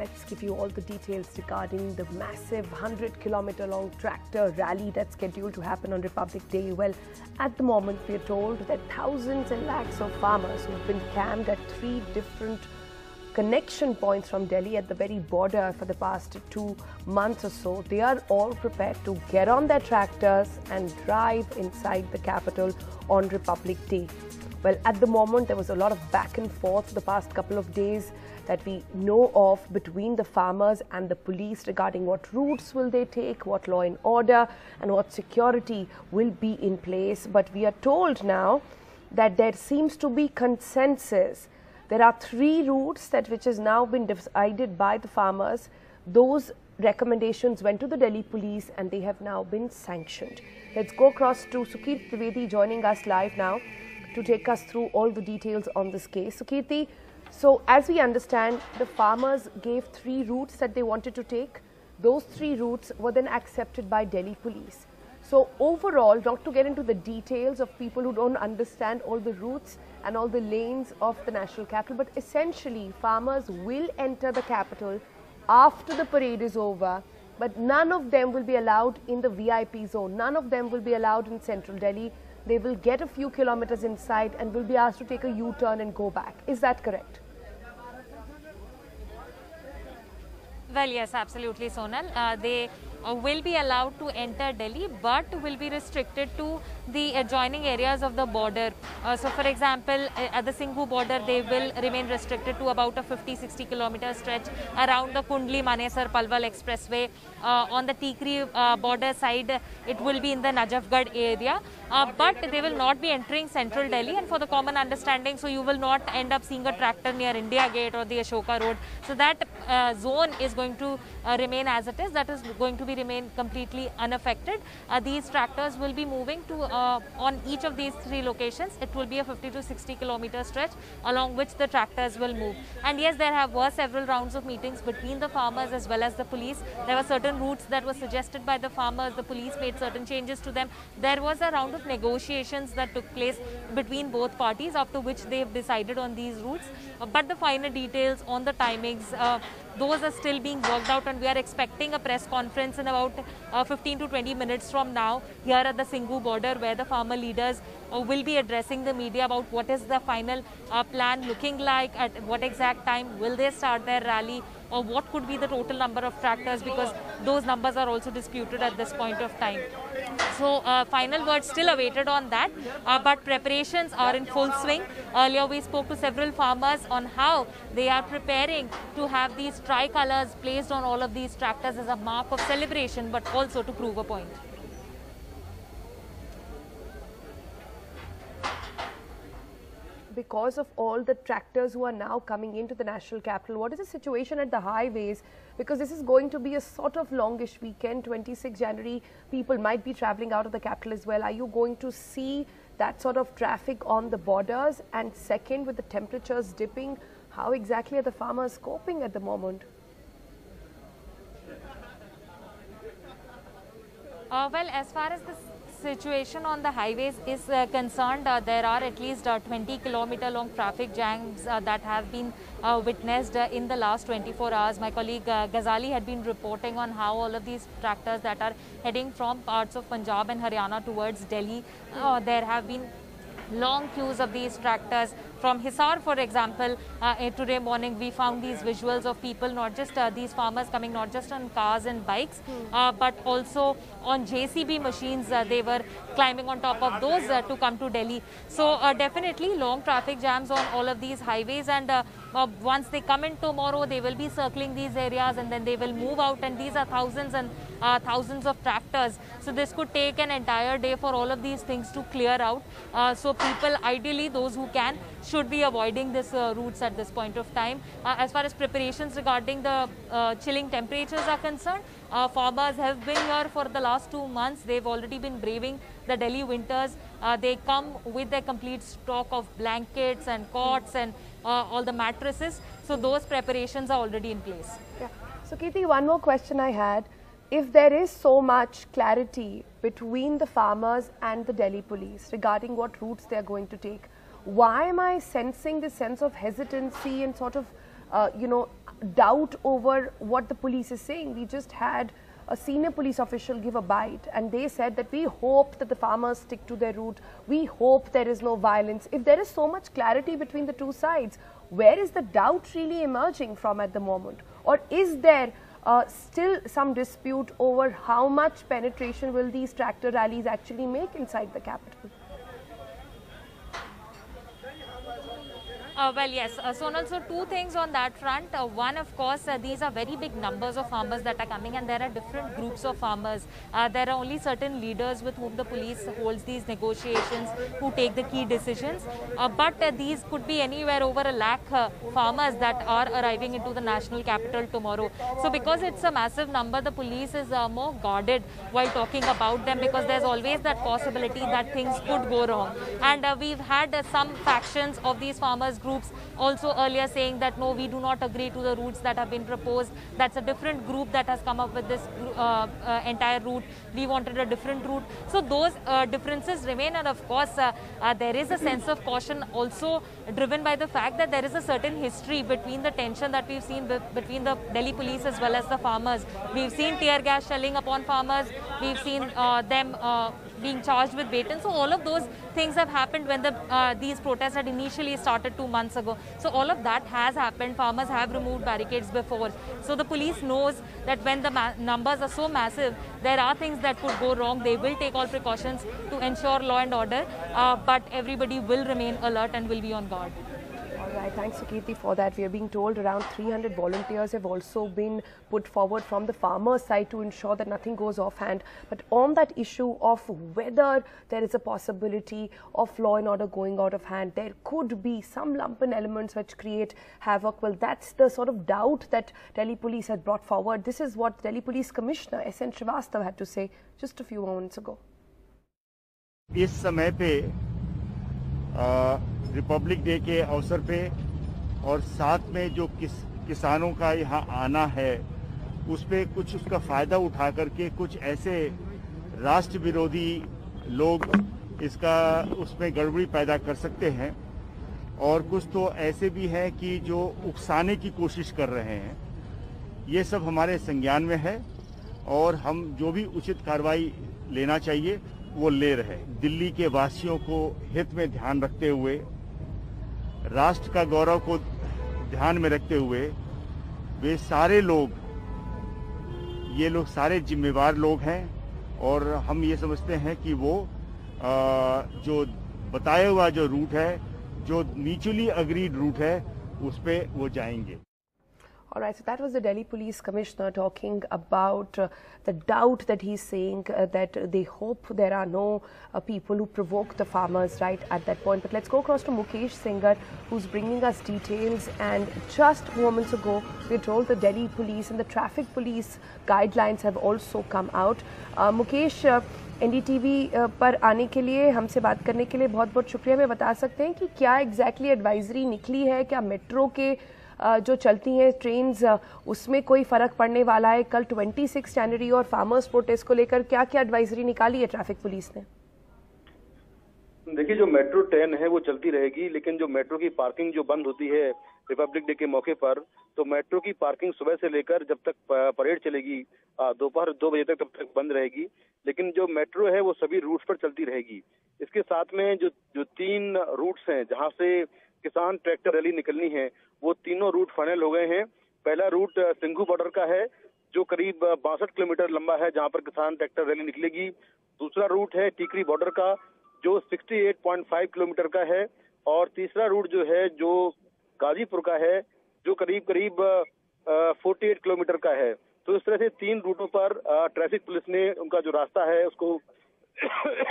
Let's give you all the details regarding the massive 100-kilometer long tractor rally that's scheduled to happen on Republic Day. Well, at the moment, we are told that thousands and lakhs of farmers who've been camped at 3 different connection points from Delhi at the very border for the past 2 months or so, they are all prepared to get on their tractors and drive inside the capital on Republic Day. Well, at the moment, there was a lot of back and forth for the past couple of days that we know of between the farmers and the police regarding what routes will they take, what law and order and what security will be in place. But we are told now that there seems to be consensus. There are 3 routes which has now been decided by the farmers. Those recommendations went to the Delhi police and they have now been sanctioned. Let's go across to Sukirti Trivedi joining us live now to take us through all the details on this case. Sukirti, so as we understand, the farmers gave 3 routes that they wanted to take. Those 3 routes were then accepted by Delhi police. So overall, not to get into the details of people who don't understand all the routes and all the lanes of the national capital, but essentially farmers will enter the capital after the parade is over, but none of them will be allowed in the VIP zone. None of them will be allowed in central Delhi. They will get a few kilometers inside and will be asked to take a U-turn and go back. Is that correct? Well, yes, absolutely, Sonal. They will be allowed to enter Delhi, but will be restricted to the adjoining areas of the border. So, for example, at the Singhu border, they will remain restricted to about a 50-60 kilometer stretch around the Kundli-Manesar-Palwal expressway. On the Tikri border side, it will be in the Najafgarh area, but they will not be entering central Delhi, and for the common understanding, so you will not end up seeing a tractor near India Gate or the Ashoka Road. So that zone is going to remain as it is. That is going to remain completely unaffected. These tractors will be moving to on each of these 3 locations. It will be a 50 to 60 kilometer stretch along which the tractors will move. And yes, there were several rounds of meetings between the farmers as well as the police. There were certain routes that were suggested by the farmers. The police made certain changes to them. There was a round of negotiations that took place between both parties, after which they have decided on these routes. But the finer details on the timings, those are still being worked out, and we are expecting a press conference in about 15 to 20 minutes from now here at the Singhu border, where the farmer leaders will be addressing the media about what is the final plan looking like, at what exact time will they start their rally, or what could be the total number of tractors, because those numbers are also disputed at this point of time. So final word still awaited on that, but preparations are in full swing. Earlier we spoke to several farmers on how they are preparing to have these tricolors placed on all of these tractors as a mark of celebration, but also to prove a point. Because of all the tractors who are now coming into the national capital, what is the situation at the highways? Because this is going to be a sort of longish weekend, 26 January, people might be traveling out of the capital as well. Are you going to see that sort of traffic on the borders? And second, with the temperatures dipping, how exactly are the farmers coping at the moment? Well, as far as the situation on the highways is concerned, there are at least 20-kilometer long traffic jams that have been witnessed in the last 24 hours. My colleague Ghazali had been reporting on how all of these tractors that are heading from parts of Punjab and Haryana towards Delhi, there have been long queues of these tractors. From Hisar, for example, today morning we found these visuals of people, not just these farmers coming not just on cars and bikes, but also on JCB machines. They were climbing on top of those to come to Delhi. So definitely long traffic jams on all of these highways, and once they come in tomorrow, they will be circling these areas and then they will move out, and these are thousands and thousands of tractors. So this could take an entire day for all of these things to clear out. So people, ideally those who can, should be avoiding this routes at this point of time. As far as preparations regarding the chilling temperatures are concerned, farmers have been here for the last 2 months. They've already been braving the Delhi winters. They come with their complete stock of blankets and cots and all the mattresses. So those preparations are already in place. Yeah. So Kirti, one more question I had. If there is so much clarity between the farmers and the Delhi police regarding what routes they are going to take, why am I sensing this sense of hesitancy and sort of, doubt over what the police is saying. We just had a senior police official give a bite, and they said that we hope that the farmers stick to their route. We hope there is no violence. If there is so much clarity between the two sides, where is the doubt really emerging from at the moment? Or is there still some dispute over how much penetration will these tractor rallies actually make inside the capital? Well, yes, Sonal, so two things on that front. One, of course, these are very big numbers of farmers that are coming, and there are different groups of farmers. There are only certain leaders with whom the police holds these negotiations who take the key decisions. But these could be anywhere over 1 lakh farmers that are arriving into the national capital tomorrow. So because it's a massive number, the police is more guarded while talking about them, because there's always that possibility that things could go wrong. And we've had some factions of these farmers groups also earlier saying that no, we do not agree to the routes that have been proposed. That's a different group that has come up with this entire route. We wanted a different route. So those differences remain, and of course there is a sense of caution also driven by the fact that there is a certain history between the tension that we've seen between the Delhi police as well as the farmers. We've seen tear gas shelling upon farmers. We've seen them being charged with baton. So all of those things have happened when these protests had initially started 2 months ago. So all of that has happened. Farmers have removed barricades before. So the police knows that when the numbers are so massive, there are things that could go wrong. They will take all precautions to ensure law and order, but everybody will remain alert and will be on guard. All right, thanks Sukirti for that. We are being told around 300 volunteers have also been put forward from the farmers' side to ensure that nothing goes offhand. But on that issue of whether there is a possibility of law and order going out of hand, there could be some lumpen elements which create havoc. Well, that's the sort of doubt that Delhi Police has brought forward. This is what Delhi Police Commissioner S.N. Srivastav had to say just a few moments ago. इस समय पे Republic day के अवसर पे और साथ में जो किसानों का यहाँ आना है उस पे कुछ उसका फायदा उठा करके कुछ ऐसे राष्ट्र विरोधी लोग इसका उसमें गड़बड़ी पैदा कर सकते हैं, और कुछ तो ऐसे भी हैं कि जो उकसाने की कोशिश कर रहे हैं। ये सब हमारे संज्ञान में है और हम जो भी उचित कार्रवाई लेना चाहिए वो ले रहे। दिल्ली के वासियों को हित में ध्यान रखते हुए, राष्ट्र का गौरव को ध्यान में रखते हुए, वे सारे लोग, ये लोग सारे जिम्मेवार लोग हैं और हम ये समझते हैं कि वो जो बताया हुआ जो रूट है, जो म्यूचुअली अग्रीड रूट है, उस पे वो जाएंगे। All right, so that was the Delhi Police Commissioner talking about the doubt that he's saying that they hope there are no people who provoke the farmers right at that point. But let's go across to Mukesh Singhar, who's bringing us details. And just moments ago, we're told the Delhi Police and the traffic police guidelines have also come out. Mukesh, NDTV पर आने के लिए, हमसे बात करने के लिए बहुत बहुत शुक्रिया। मैं बता सकते हैं कि क्या एग्जैक्टली एडवाइजरी निकली है? क्या मेट्रो के जो चलती हैं ट्रेन्स उसमें कोई फ़र्क पड़ने वाला है? कल 26 जनवरी और फार्मर्स प्रोटेस्ट को लेकर क्या क्या एडवाइजरी निकाली है ट्रैफिक पुलिस ने? देखिए, जो मेट्रो ट्रेन है वो चलती रहेगी, लेकिन जो मेट्रो की पार्किंग जो बंद होती है रिपब्लिक डे के मौके पर, तो मेट्रो की पार्किंग सुबह से लेकर जब तक परेड चलेगी दोपहर 2 बजे तक, तब तक बंद रहेगी। लेकिन जो मेट्रो है वो सभी रूट्स पर चलती रहेगी। इसके साथ में जो 3 रूट्स हैं जहां से किसान ट्रैक्टर रैली निकलनी है, वो तीनों रूट फाइनल हो गए हैं। पहला रूट सिंघू बॉर्डर का है जो करीब 62 किलोमीटर लंबा है, जहां पर किसान ट्रैक्टर रैली निकलेगी। दूसरा रूट है टीकरी बॉर्डर का जो 68.5 किलोमीटर का है, और तीसरा रूट जो है जो गाजीपुर का है जो करीब 48 किलोमीटर का है। तो इस तरह से 3 रूटों पर ट्रैफिक पुलिस ने उनका जो रास्ता है उसको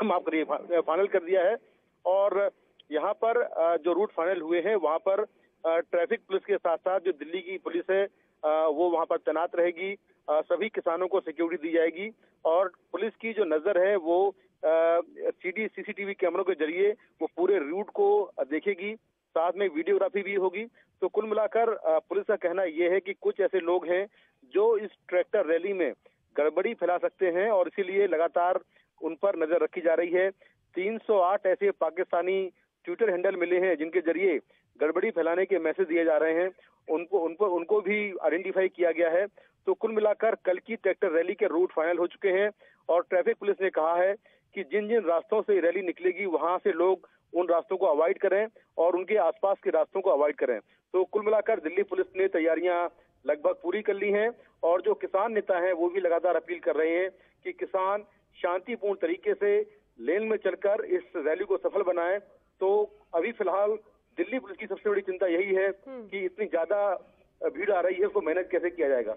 माफ करिए फाइनल कर दिया है। और यहाँ पर जो रूट फाइनल हुए हैं वहाँ पर ट्रैफिक पुलिस के साथ साथ जो दिल्ली की पुलिस है वो वहाँ पर तैनात रहेगी। सभी किसानों को सिक्योरिटी दी जाएगी और पुलिस की जो नजर है वो सीसीटीवी कैमरों के जरिए वो पूरे रूट को देखेगी, साथ में वीडियोग्राफी भी होगी। तो कुल मिलाकर पुलिस का कहना यह है कि कुछ ऐसे लोग हैं जो इस ट्रैक्टर रैली में गड़बड़ी फैला सकते हैं और इसीलिए लगातार उन पर नजर रखी जा रही है। 308 ऐसे पाकिस्तानी ट्विटर हैंडल मिले हैं जिनके जरिए गड़बड़ी फैलाने के मैसेज दिए जा रहे हैं, उनको भी आइडेंटिफाई किया गया है। तो कुल मिलाकर कल की ट्रैक्टर रैली के रूट फाइनल हो चुके हैं और ट्रैफिक पुलिस ने कहा है कि जिन जिन रास्तों से रैली निकलेगी वहां से लोग उन रास्तों को अवॉइड करें और उनके आसपास के रास्तों को अवॉइड करें। तो कुल मिलाकर दिल्ली पुलिस ने तैयारियां लगभग पूरी कर ली हैं और जो किसान नेता हैं वो भी लगातार अपील कर रहे हैं कि किसान शांतिपूर्ण तरीके से लेन में चलकर इस रैली को सफल बनाएं। तो अभी फिलहाल दिल्ली पुलिस की सबसे बड़ी चिंता यही है कि इतनी ज्यादा भीड़ आ रही है, उसको मैनेज कैसे किया जाएगा।